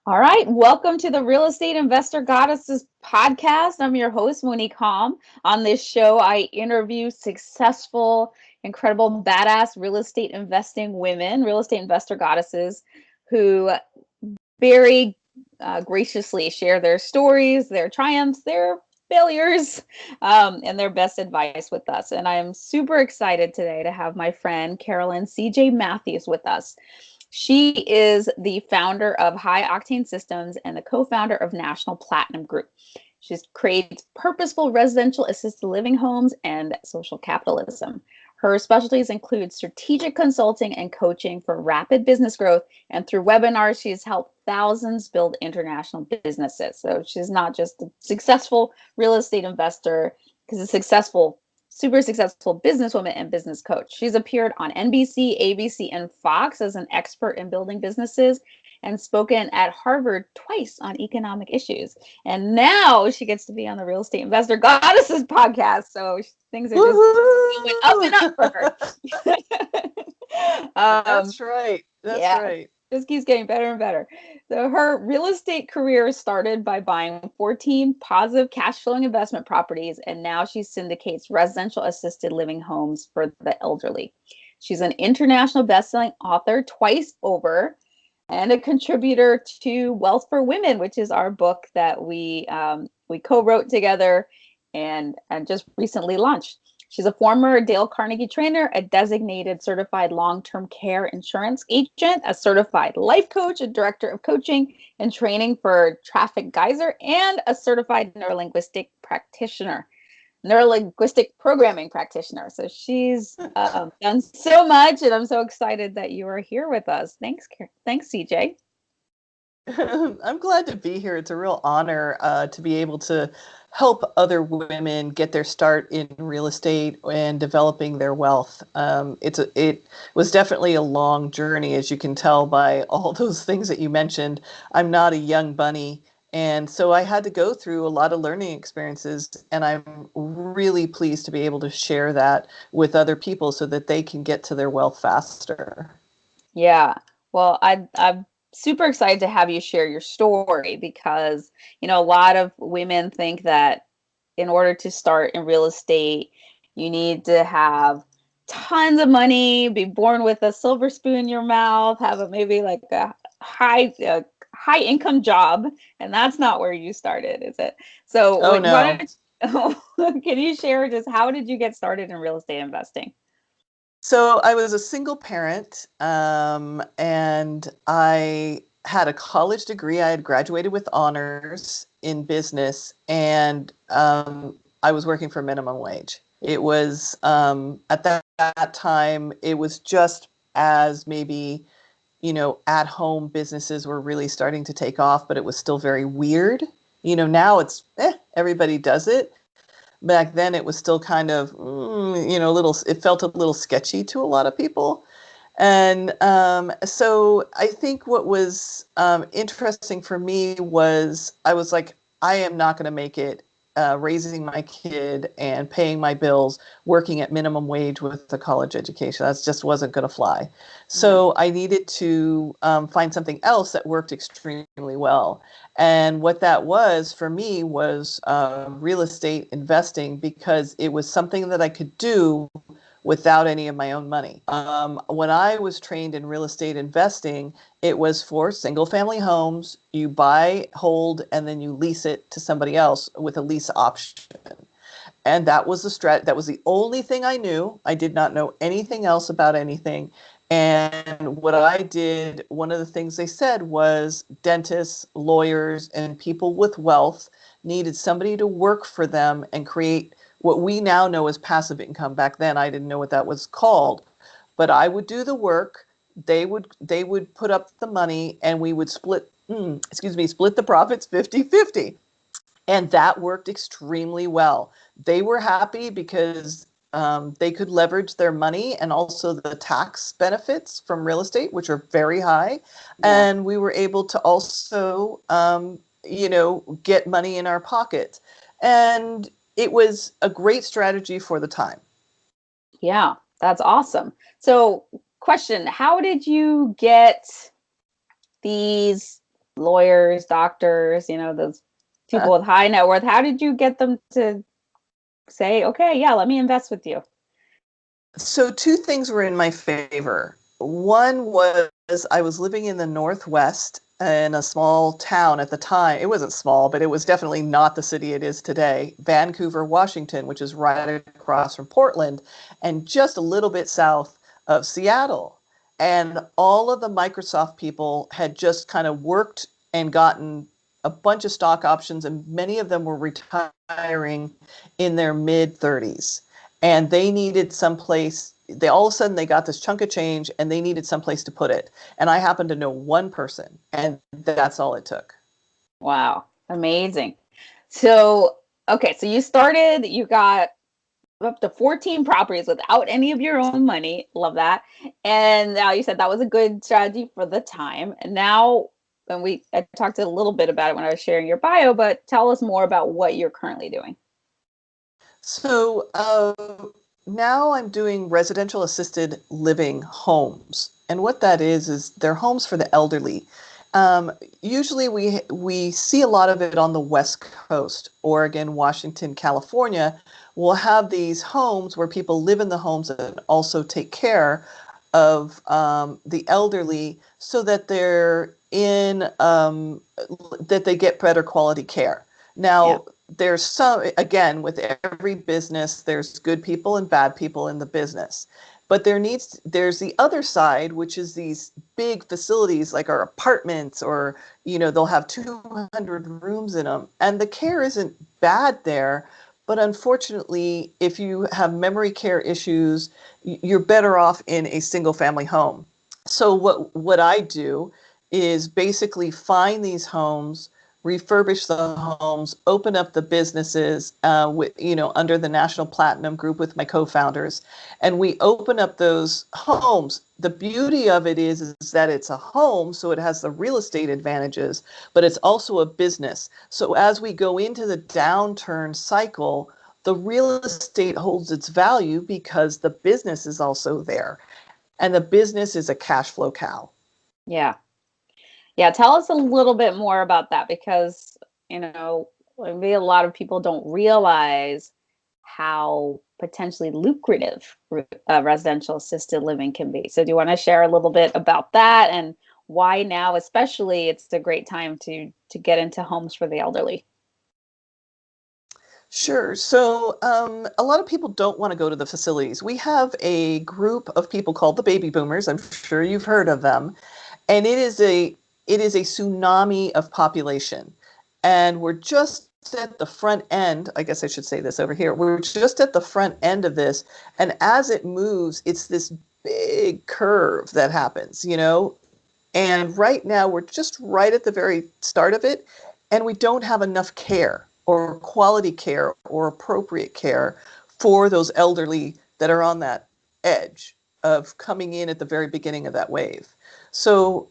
All right, welcome to the Real Estate Investor Goddesses podcast. I'm your host, Monick Halm. On this show, I interview successful, incredible, badass real estate investing women, real estate investor goddesses, who very graciously share their stories, their triumphs, their failures, and their best advice with us. And I'm super excited today to have my friend Carolyn CJ Matthews with us. She is the founder of High Octane Systems and the co-founder of National Platinum Group. She creates purposeful residential assisted living homes and social capitalism. Her specialties include strategic consulting and coaching for rapid business growth. And through webinars, she's helped thousands build international businesses. So she's not just a successful real estate investor, because a super successful businesswoman and business coach. She's appeared on NBC, ABC, and Fox as an expert in building businesses and spoken at Harvard twice on economic issues. And now she gets to be on the Real Estate Investor Goddesses podcast. So things are just going up and up for her. That's right. That's right. Just keeps getting better and better. So her real estate career started by buying 14 positive cash flowing investment properties, and now she syndicates residential assisted living homes for the elderly. She's an international bestselling author twice over, and a contributor to Wealth for Women, which is our book that we co-wrote together and just recently launched. She's a former Dale Carnegie Trainer, a designated certified long-term care insurance agent, a certified life coach, a director of coaching and training for Traffic Geyser, and a certified neurolinguistic programming practitioner. So she's done so much, and I'm so excited that you are here with us. Thanks, CJ. I'm glad to be here. It's a real honor to be able to help other women get their start in real estate and developing their wealth. It was definitely a long journey, as you can tell by all those things that you mentioned. I'm not a young bunny, and so I had to go through a lot of learning experiences, and I'm really pleased to be able to share that with other people so that they can get to their wealth faster. Yeah. Well, I'm super excited to have you share your story because, a lot of women think that in order to start in real estate, you need to have tons of money, be born with a silver spoon in your mouth, have maybe like a high income job, and that's not where you started, is it? So, Oh no. can you share just how did you get started in real estate investing? So I was a single parent, and I had a college degree. I had graduated with honors in business, and I was working for minimum wage. It was at that time, it was just as maybe, at-home businesses were really starting to take off, but it was still very weird. Now it's everybody does it. Back then it was still kind of, it felt a little sketchy to a lot of people. And so I think what was interesting for me was I was like, I am not going to make it raising my kid and paying my bills, working at minimum wage with a college education. That just wasn't going to fly. So I needed to find something else that worked extremely well. And what that was for me was real estate investing, because it was something that I could do without any of my own money. When I was trained in real estate investing, it was for single family homes. You buy, hold, and then you lease it to somebody else with a lease option. And that was that was the only thing I knew. I did not know anything else about anything. And what I did, one of the things they said was dentists, lawyers, and people with wealth needed somebody to work for them and create what we now know as passive income. Back then, I didn't know what that was called, but I would do the work. They would put up the money, and we would split the profits 50-50. And that worked extremely well. They were happy because they could leverage their money and also the tax benefits from real estate, which are very high. Yeah. And we were able to also, get money in our pocket. And it was a great strategy for the time. Yeah, that's awesome. So, question, how did you get these lawyers, doctors, those people with high net worth. How did you get them to say, okay, yeah, let me invest with you? So two things were in my favor. One was I was living in the Northwest in a small town at the time. It wasn't small, but it was definitely not the city it is today, Vancouver, Washington, which is right across from Portland and just a little bit south of Seattle. And all of the Microsoft people had just kind of worked and gotten a bunch of stock options, and many of them were retiring in their mid 30s, and they needed someplace. They all of a sudden they got this chunk of change and they needed someplace to put it. And I happened to know one person, and that's all it took. Wow, amazing. So, okay, so you got up to 14 properties without any of your own money. Love that. And now you said that was a good strategy for the time. And now, I talked a little bit about it when I was sharing your bio, but tell us more about what you're currently doing. So now I'm doing residential assisted living homes. And what that is they're homes for the elderly. Usually we see a lot of it on the West Coast, Oregon, Washington, California. We'll have these homes where people live in the homes and also take care of the elderly so that they're that they get better quality care. Yeah. Now, there's some, again, with every business, there's good people and bad people in the business. But there's the other side, which is these big facilities like our apartments, or, they'll have 200 rooms in them. And the care isn't bad there. But unfortunately, if you have memory care issues, you're better off in a single family home. So what I do is basically find these homes, refurbish the homes, open up the businesses with, under the National Platinum Group with my co-founders, and we open up those homes. The beauty of it is that it's a home, so it has the real estate advantages, but it's also a business. So as we go into the downturn cycle, the real estate holds its value because the business is also there, and the business is a cash flow cow. Yeah. Yeah. Tell us a little bit more about that, because, maybe a lot of people don't realize how potentially lucrative residential assisted living can be. So do you want to share a little bit about that, and why now especially it's a great time to get into homes for the elderly? Sure. So a lot of people don't want to go to the facilities. We have a group of people called the baby boomers. I'm sure you've heard of them. And it is a tsunami of population. And we're just at the front end. I guess I should say this over here. We're just at the front end of this. And as it moves, it's this big curve that happens, And right now we're just right at the very start of it. And we don't have enough care or quality care or appropriate care for those elderly that are on that edge of coming in at the very beginning of that wave. So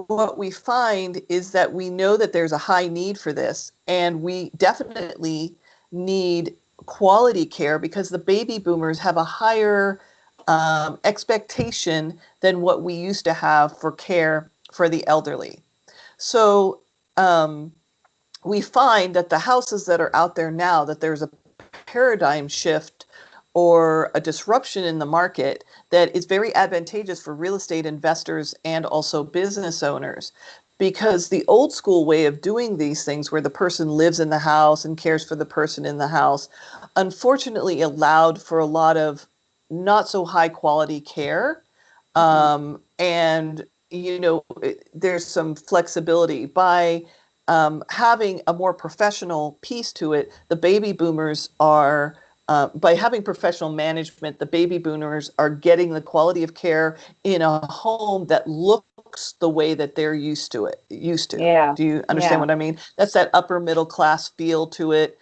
what we find is that we know that there's a high need for this, and we definitely need quality care because the baby boomers have a higher expectation than what we used to have for care for the elderly. So we find that the houses that are out there now, that there's a paradigm shift or a disruption in the market that is very advantageous for real estate investors and also business owners. Because the old school way of doing these things, where the person lives in the house and cares for the person in the house, unfortunately allowed for a lot of not so high quality care. And, there's some flexibility by having a more professional piece to it. The baby boomers are, by having professional management, the baby boomers are getting the quality of care in a home that looks the way that they're used to. Yeah. Do you understand Yeah. what I mean? That's that upper middle class feel to it.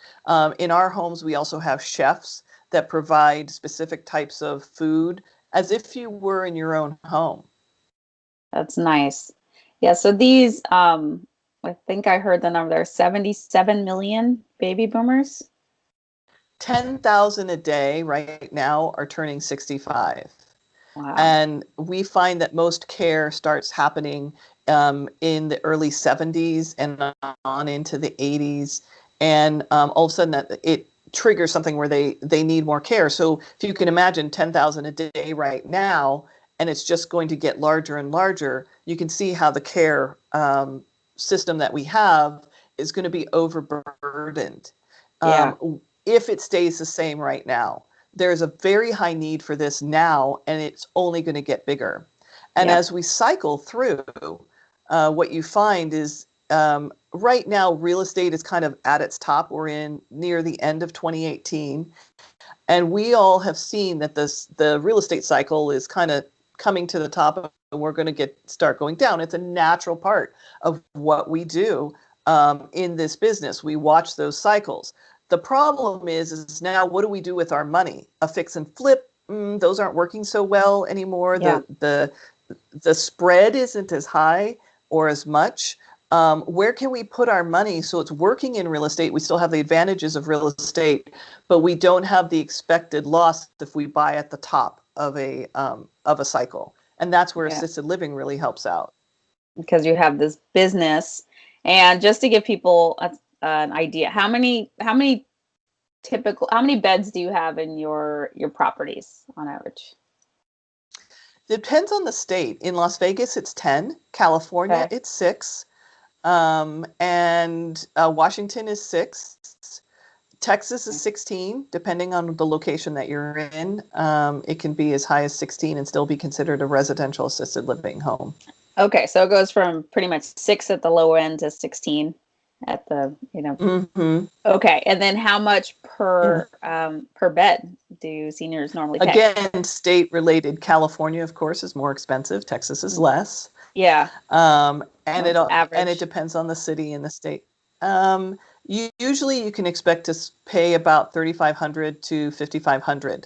In our homes, we also have chefs that provide specific types of food as if you were in your own home. That's nice. Yeah, so these I think I heard the number there, 77 million baby boomers. 10,000 a day right now are turning 65. Wow. And we find that most care starts happening in the early 70s and on into the 80s. And all of a sudden that it triggers something where they need more care. So if you can imagine 10,000 a day right now, and it's just going to get larger and larger, you can see how the care system that we have is going to be overburdened Yeah. if it stays the same right now. There's a very high need for this now, and it's only going to get bigger. And Yep. as we cycle through, what you find is right now, real estate is kind of at its top. We're in near the end of 2018. And we all have seen that the real estate cycle is kind of coming to the top, and we're going to start going down. It's a natural part of what we do in this business. We watch those cycles. The problem is now what do we do with our money? A fix and flip, those aren't working so well anymore. Yeah. The spread isn't as high or as much. Where can we put our money so it's working in real estate? We still have the advantages of real estate, but we don't have the expected loss if we buy at the top of a cycle. And that's where assisted living really helps out. Because you have this business. And just to give people an idea, how many beds do you have in your properties on average? Depends on the state. In Las Vegas, it's 10. California, it's 6. And Washington is 6. Texas is 16, depending on the location that you're in. It can be as high as 16 and still be considered a residential assisted living home. Okay, so it goes from pretty much 6 at the low end to 16 at the, Mm-hmm. Okay, and then how much per bed do seniors normally pay? Again, state-related. California, of course, is more expensive. Texas is less. Yeah. And Average? it depends on the city and the state. Usually, you can expect to pay about $3,500 to $5,500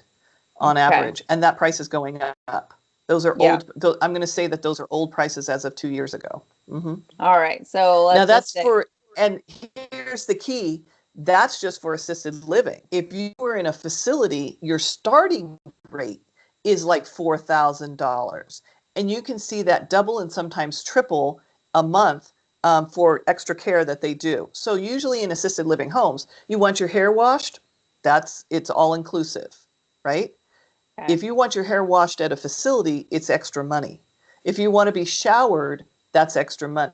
on average, and that price is going up. Those are old. I'm going to say that those are old prices as of 2 years ago. Mm-hmm. All right, so now that's for. And here's the key. That's just for assisted living. If you were in a facility, your starting rate is like $4,000. And you can see that double and sometimes triple a month for extra care that they do. So usually in assisted living homes, you want your hair washed, it's all inclusive, right? Okay. If you want your hair washed at a facility, it's extra money. If you want to be showered, that's extra money.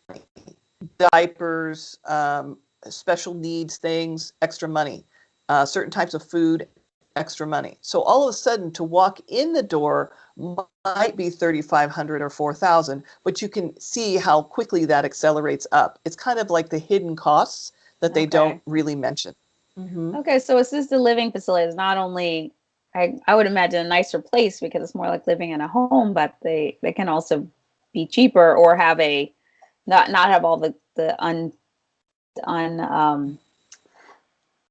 Diapers, special needs things, extra money. Certain types of food, extra money. So all of a sudden, to walk in the door might be $3,500 or $4,000, but you can see how quickly that accelerates up. It's kind of like the hidden costs that they don't really mention. Mm-hmm. Okay, so assisted living facilities not only, I would imagine, a nicer place because it's more like living in a home, but they can also be cheaper or have not have all the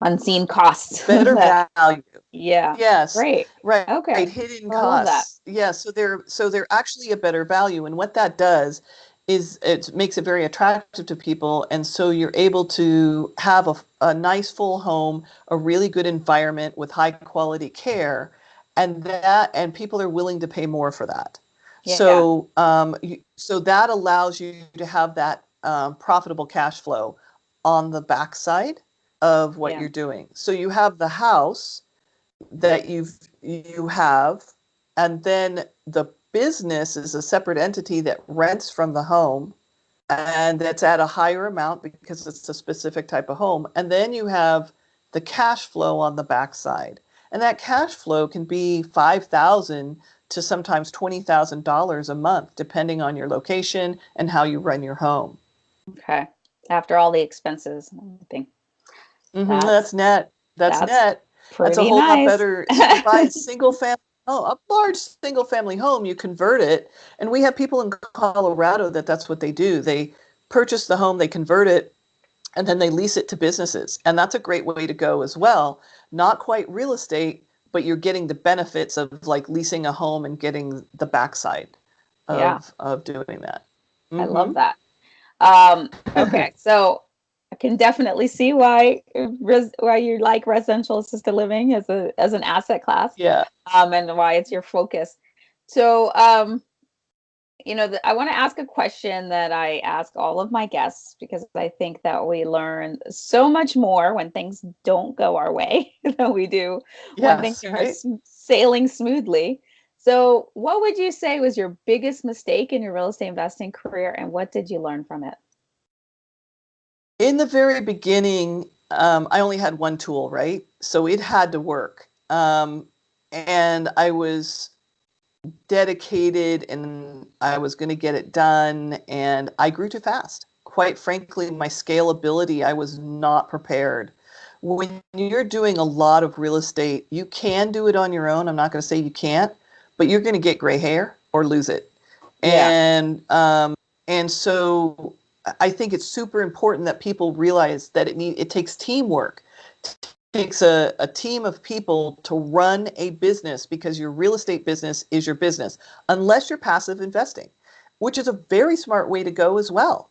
unseen costs. Better value. Yeah. Yes. Great. Right. Okay. Right. Hidden well, costs. I love that. Yeah. So they're actually a better value, and what that does is it makes it very attractive to people, and so you're able to have a nice full home, a really good environment with high quality care, and people are willing to pay more for that. Yeah. So so that allows you to have that profitable cash flow on the backside of what you're doing. So you have the house that you have, and then the business is a separate entity that rents from the home, and that's at a higher amount because it's a specific type of home. And then you have the cash flow on the backside, and that cash flow can be $5,000 to sometimes $20,000 a month, depending on your location and how you run your home. Okay, after all the expenses and everything. Mm-hmm. That's net. That's net. That's a whole lot better. If you buy a large single family home, you convert it. And we have people in Colorado that's what they do. They purchase the home, they convert it, and then they lease it to businesses. And that's a great way to go as well. Not quite real estate, but you're getting the benefits of like leasing a home and getting the backside of doing that. Mm-hmm. I love that. Okay, so I can definitely see why you like residential assisted living as an asset class. Yeah. And why it's your focus. So, I want to ask a question that I ask all of my guests because I think that we learn so much more when things don't go our way than we do when things Yes, are right. just sailing smoothly. So, what would you say was your biggest mistake in your real estate investing career, and what did you learn from it? In the very beginning, I only had one tool, right? So it had to work. And I was dedicated and I was going to get it done. And I grew too fast. Quite frankly, my scalability, I was not prepared. When you're doing a lot of real estate, you can do it on your own. I'm not going to say you can't, but you're going to get gray hair or lose it. Yeah, And so I think it's super important that people realize that it takes teamwork. It takes a team of people to run a business because your real estate business is your business, unless you're passive investing, which is a very smart way to go as well.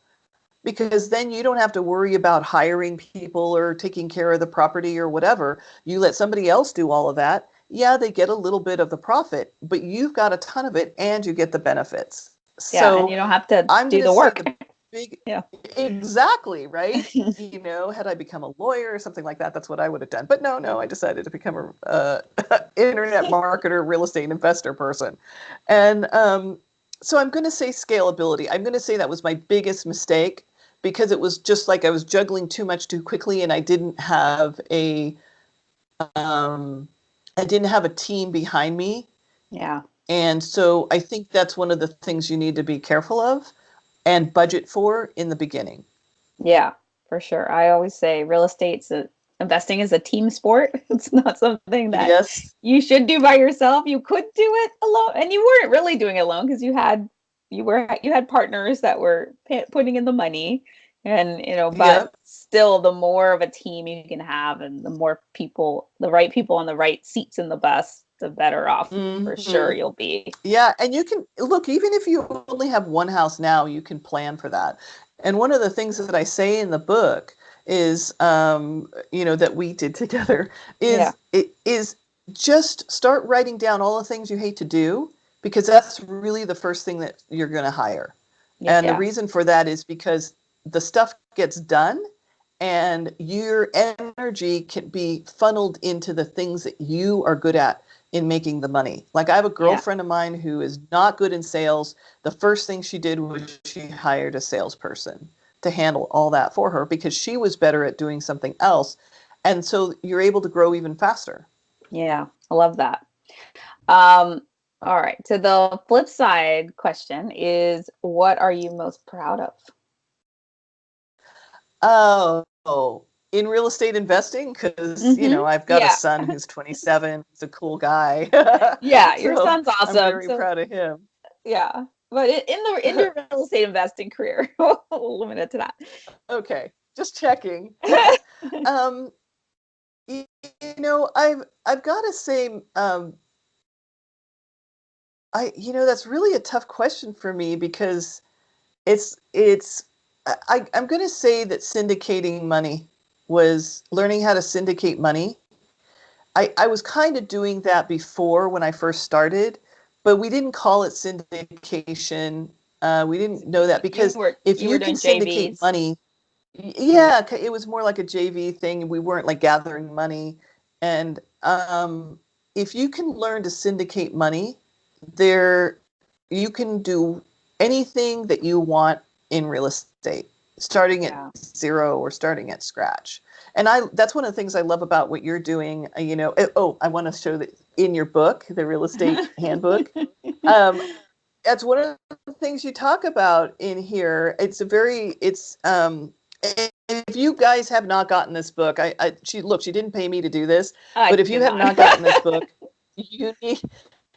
Because then you don't have to worry about hiring people or taking care of the property or whatever. You let somebody else do all of that. Yeah, they get a little bit of the profit, but you've got a ton of it and you get the benefits. yeah, and So you don't have to I'm going do to the say work. the big, Yeah. exactly, right? Had I become a lawyer or something like that, that's what I would have done. But no, I decided to become a internet marketer, real estate investor person. And so I'm going to say scalability. I'm going to say that was my biggest mistake because it was just like I was juggling too much too quickly and um, I didn't have a team behind me. Yeah. And so I think that's one of the things you need to be careful of and budget for in the beginning. Yeah, for sure. I always say investing is a team sport. It's not something that Yes. you should do by yourself. You could do it alone, and you weren't really doing it alone because you had partners that were putting in the money, and but Yep. still, the more of a team you can have, and the more people, the right people on the right seats in the bus, the better off for sure Hmm. you'll be. Yeah, and you can look, even if you only have one house now, you can plan for that. And one of the things that I say in the book is, that we did together Yeah, is just start writing down all the things you hate to do because that's really the first thing that you're going to hire. And the yeah, reason for that is because the stuff gets done and your energy can be funneled into the things that you are good at in making the money. Like I have a yeah. girlfriend of mine who is not good in sales. The first thing she did was she hired a salesperson to handle all that for her because she was better at doing something else. And so you're able to grow even faster. Yeah, I love that. Um, all right. So the flip side question is, what are you most proud of? Oh, in real estate investing, because, I've got a Yeah. son who's 27. He's a cool guy. Yeah, your So son's I'm awesome. very So proud of him. yeah. But in your real estate investing career, we'll limit it to Okay, just checking. that. Um, I've got to say, that's really a tough question for me because it's I'm going to say that syndicating money was learning how to syndicate money. I was kind of doing that before when I first started, but we didn't call it syndication. We didn't know that You because were if you were you can doing syndicate JVs. money, yeah, it was more like a JV thing. We weren't like gathering money. And if you can learn to syndicate money, there you can do anything that you want in real estate, starting at Yeah. zero or starting at scratch. And that's one of the things I love about what you're doing. Oh, I want to show that in your book, the real estate handbook. Um, that's one of the things you talk about in here. If you guys have not gotten this book, she didn't pay me to do this, I but if you did have not. not gotten this book, you need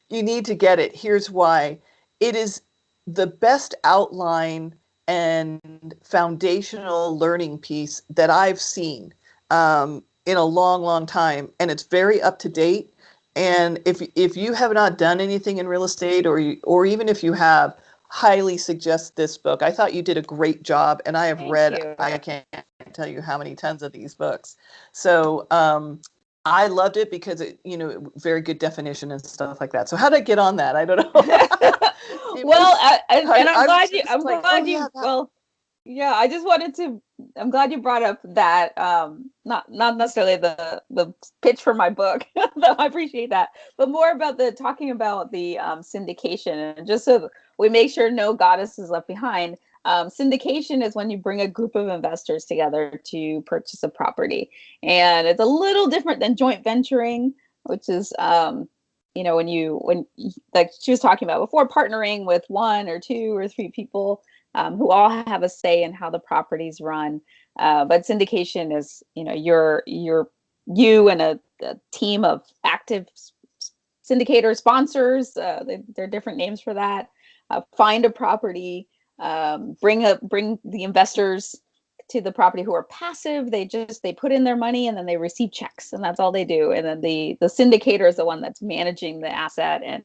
you need to get it. Here's why. It is the best outline and foundational learning piece that I've seen in a long, long time, and it's very up to date. And if you have not done anything in real estate, or even if you have, highly suggest this book. I thought you did a great job, and I have Thank read, you. I can't tell you how many tons of these books. So I loved it because it, very good definition and stuff like that. So how did I get on that? I don't know. Well, and I'm was glad you, just like, well, yeah, I just wanted to, I'm glad you brought up that, not necessarily the pitch for my book, though I appreciate that, but more about talking about the syndication, and just so we make sure no goddess is left behind. Syndication is when you bring a group of investors together to purchase a property, and it's a little different than joint venturing, which is, when like she was talking about before, partnering with one or two or three people who all have a say in how the properties run. But syndication is, you and a team of active syndicator sponsors. There are different names for that. Find a property, bring the investors to the property who are passive. They put in their money and then they receive checks, and that's all they do. And then the syndicator is the one that's managing the asset and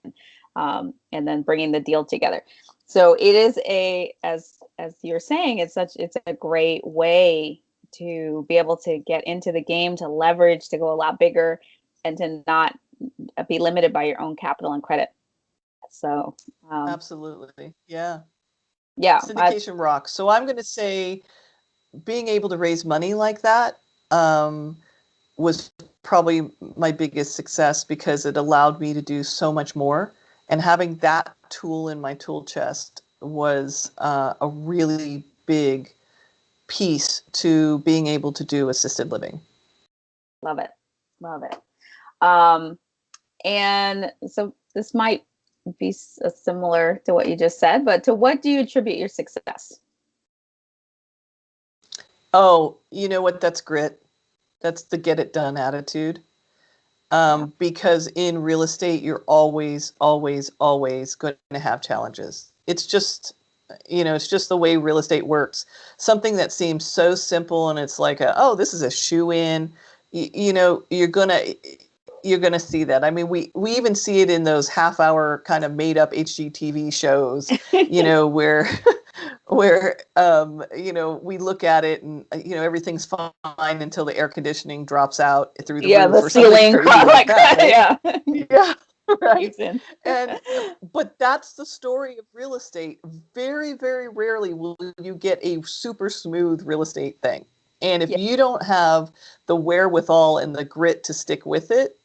then bringing the deal together. So it is as you're saying, it's a great way to be able to get into the game, to leverage, to go a lot bigger, and to not be limited by your own capital and credit. So absolutely, yeah, syndication rocks. So I'm going to say, being able to raise money like that was probably my biggest success, because it allowed me to do so much more. And having that tool in my tool chest was a really big piece to being able to do assisted living. Love it. And so this might be similar to what you just said, but to what do you attribute your success? Oh, you know what? That's grit. That's the get it done attitude. Because in real estate, you're always, always, always going to have challenges. It's just, it's just the way real estate works. Something that seems so simple, and it's like, this is a shoe in, you're gonna see that. I mean, we even see it in those half-hour kind of made-up HGTV shows, where we look at it and everything's fine until the air conditioning drops out through the roof, the or ceiling like that, right? yeah right. And but that's the story of real estate. Very, very rarely will you get a super smooth real estate thing, and if you don't have the wherewithal and the grit to stick with it,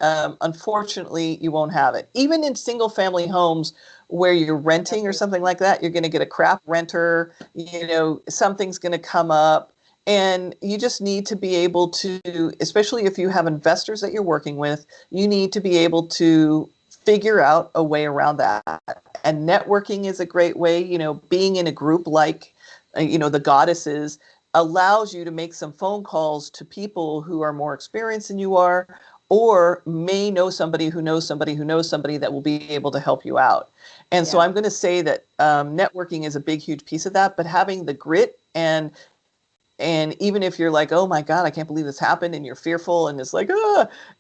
unfortunately, you won't have it. Even in single family homes where you're renting or something like that, you're going to get a crap renter, something's going to come up, and you just need to be able to, especially if you have investors that you're working with, you need to be able to figure out a way around that. And networking is a great way, being in a group like, the Goddesses allows you to make some phone calls to people who are more experienced than you are, or may know somebody who knows somebody who knows somebody that will be able to help you out. And so I'm going to say that networking is a big, huge piece of that, but having the grit, and even if you're like, oh my God, I can't believe this happened, and you're fearful, and it's like,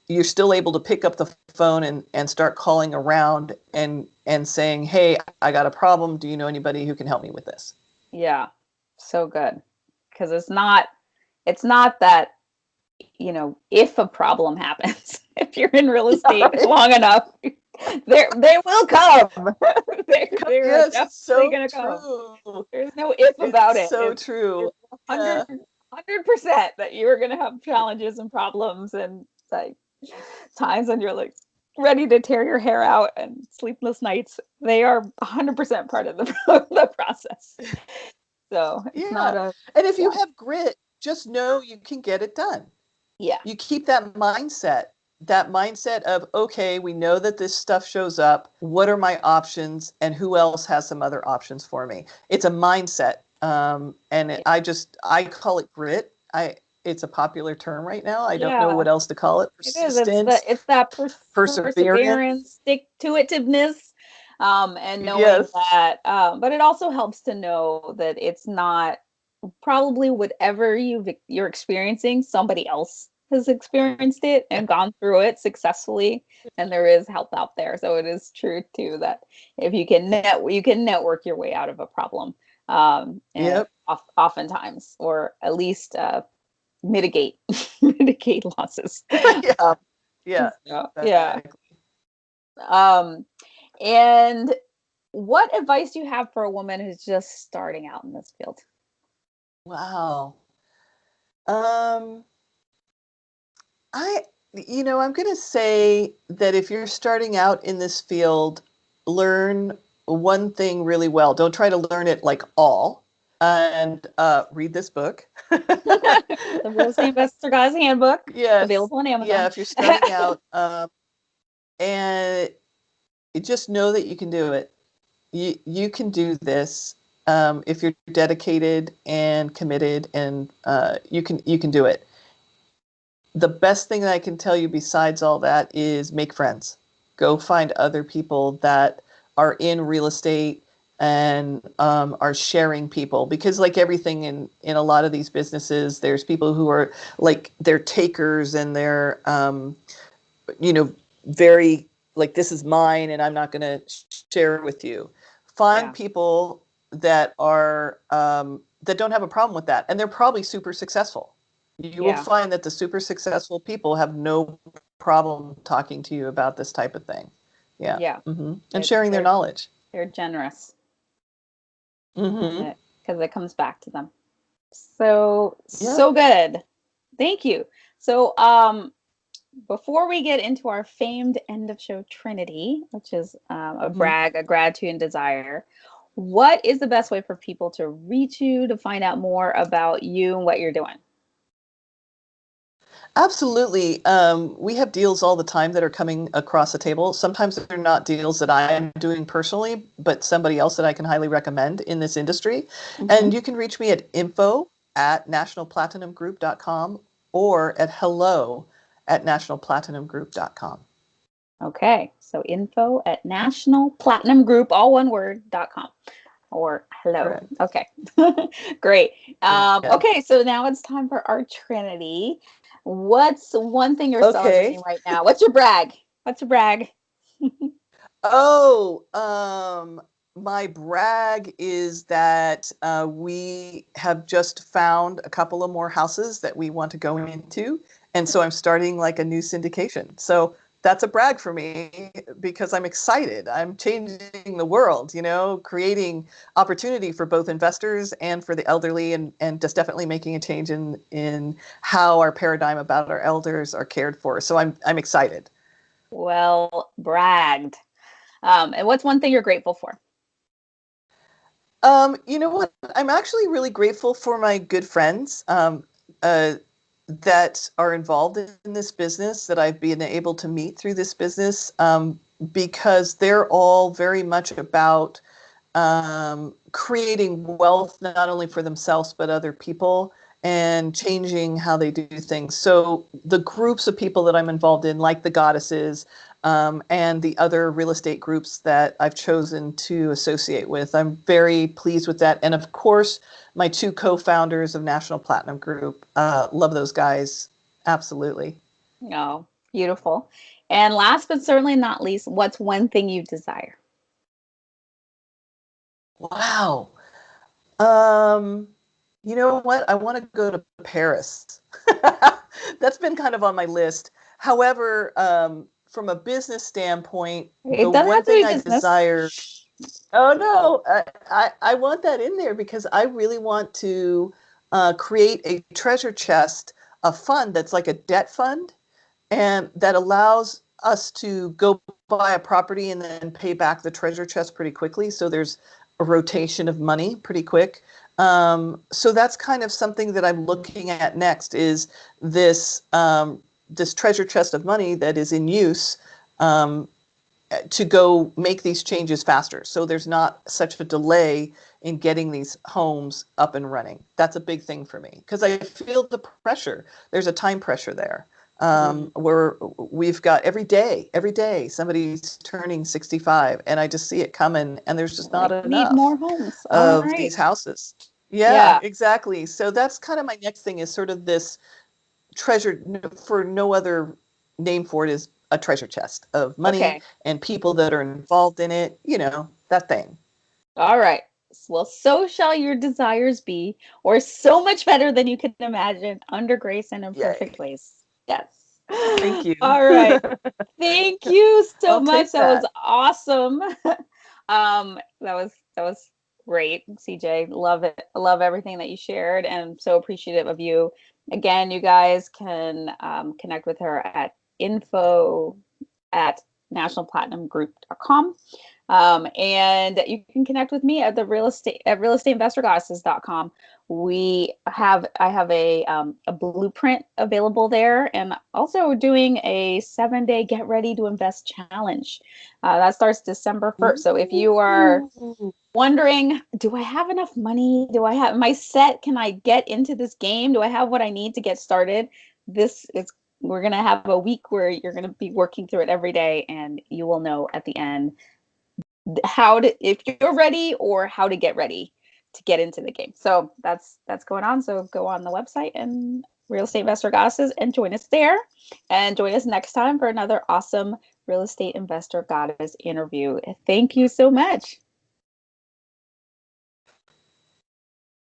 you're still able to pick up the phone and start calling around and saying, hey, I got a problem. Do you know anybody who can help me with this? Yeah, so good. Because it's not that, if a problem happens, if you're in real estate long enough, they will come. They're definitely so gonna true. come. There's no if about it. So true. It's 100% that you're gonna have challenges and problems, and like times when you're like ready to tear your hair out and sleepless nights. They are 100% part of the process. So it's not a. And if you have grit, just know you can get it done. Yeah. You keep that mindset of, okay, we know that this stuff shows up. What are my options, and who else has some other options for me? It's a mindset. I call it grit. It's a popular term right now. I don't know what else to call it. Persistence. It's that perseverance, stick-to-itiveness, and knowing that. But it also helps to know that it's not probably whatever you're experiencing, somebody else has experienced it and gone through it successfully, and there is help out there. So it is true too that if you can network your way out of a problem, oftentimes, or at least mitigate mitigate losses. Yeah. Yeah. Yeah. Exactly. Um, and what advice do you have for a woman who's just starting out in this field? Wow. Um, I'm going to say that if you're starting out in this field, learn one thing really well. Don't try to learn it like all, and read this book. The Real Estate Investor Guy's Handbook, Yes. available on Yeah, Amazon. if you're starting out, and just know that you can do it. You can do this if you're dedicated and committed, and you can do it. The best thing that I can tell you besides all that is make friends. Go find other people that are in real estate and are sharing people, because like everything in a lot of these businesses, there's people who are like they're takers, and they're you know very like, this is mine and I'm not going to share it with you. Find Yeah. people that are that don't have a problem with that, and they're probably super successful. You will Yeah. find that the super successful people have no problem talking to you about this type of thing. Yeah. Yeah. And sharing their knowledge. They're generous Mm-hmm. because it comes back to them. So, Yep. so good. Thank you. So, before we get into our famed end of show Trinity, which is a Mm-hmm. brag, a gratitude, and desire, what is the best way for people to reach you, to find out more about you and what you're doing? Absolutely. We have deals all the time that are coming across the table. Sometimes they're not deals that I am doing personally, but somebody else that I can highly recommend in this industry. Mm-hmm. And you can reach me at info@nationalplatinumgroup.com or at hello@nationalplatinumgroup.com. Okay, so info@nationalplatinumgroup, all one word.com, or hello. Correct. Okay, great. Yeah. Okay, so now it's time for our Trinity. What's one thing you're Okay. celebrating right now? What's your brag? What's your brag? Oh, my brag is that we have just found a couple of more houses that we want to go into. And so I'm starting like a new syndication. So that's a brag for me because I'm excited. I'm changing the world, creating opportunity for both investors and for the elderly, and just definitely making a change in how our paradigm about our elders are cared for. So I'm excited. Well, bragged. And what's one thing you're grateful for? You know what? I'm actually really grateful for my good friends that are involved in this business, that I've been able to meet through this business, because they're all very much about creating wealth, not only for themselves, but other people, and changing how they do things. So the groups of people that I'm involved in, like the Goddesses, and the other real estate groups that I've chosen to associate with, I'm very pleased with that. And of course, my two co-founders of National Platinum Group, love those guys. Absolutely. Oh, beautiful. And last but certainly not least, what's one thing you desire? Wow. Um, you know what? I want to go to Paris. That's been kind of on my list. However, from a business standpoint, It the doesn't one have to thing be I business. desire, oh no, I want that in there because I really want to create a treasure chest, a fund that's like a debt fund, and that allows us to go buy a property and then pay back the treasure chest pretty quickly. So there's a rotation of money pretty quick. So that's kind of something that I'm looking at next, is this this treasure chest of money that is in use, um, to go make these changes faster. So there's not such a delay in getting these homes up and running. That's a big thing for me because I feel the pressure. There's a time pressure there. Where we've got every day somebody's turning 65, and I just see it coming, and there's just not Like, need enough more homes. All of right. these houses. Yeah, Yeah. exactly. So that's kind of my next thing, is sort of this treasure, for no other name for it, is a treasure chest of money Okay. and people that are involved in it, that thing. All right. Well, so shall your desires be, or so much better than you can imagine, under grace and in perfect Yay. ways. Yes. Thank you. All right. Thank you so I'll much. take That was that. awesome. That was great, CJ. Love it. Love everything that you shared, and so appreciative of you. Again, you guys can connect with her at info@nationalplatinumgroup.com. And you can connect with me at the real estate at realestateinvestorgoddesses.com. I have a blueprint available there, and also doing a 7-day get ready to invest challenge that starts December 1st. So if you are Ooh. wondering, do I have enough money? Do I have my set? Can I get into this game? Do I have what I need to get started? This is We're going to have a week where you're going to be working through it every day, and you will know at the end if you're ready, or how to get ready to get into the game. So that's going on. So go on the website and Real Estate Investor Goddesses and join us there, and join us next time for another awesome Real Estate Investor Goddess interview. Thank you so much.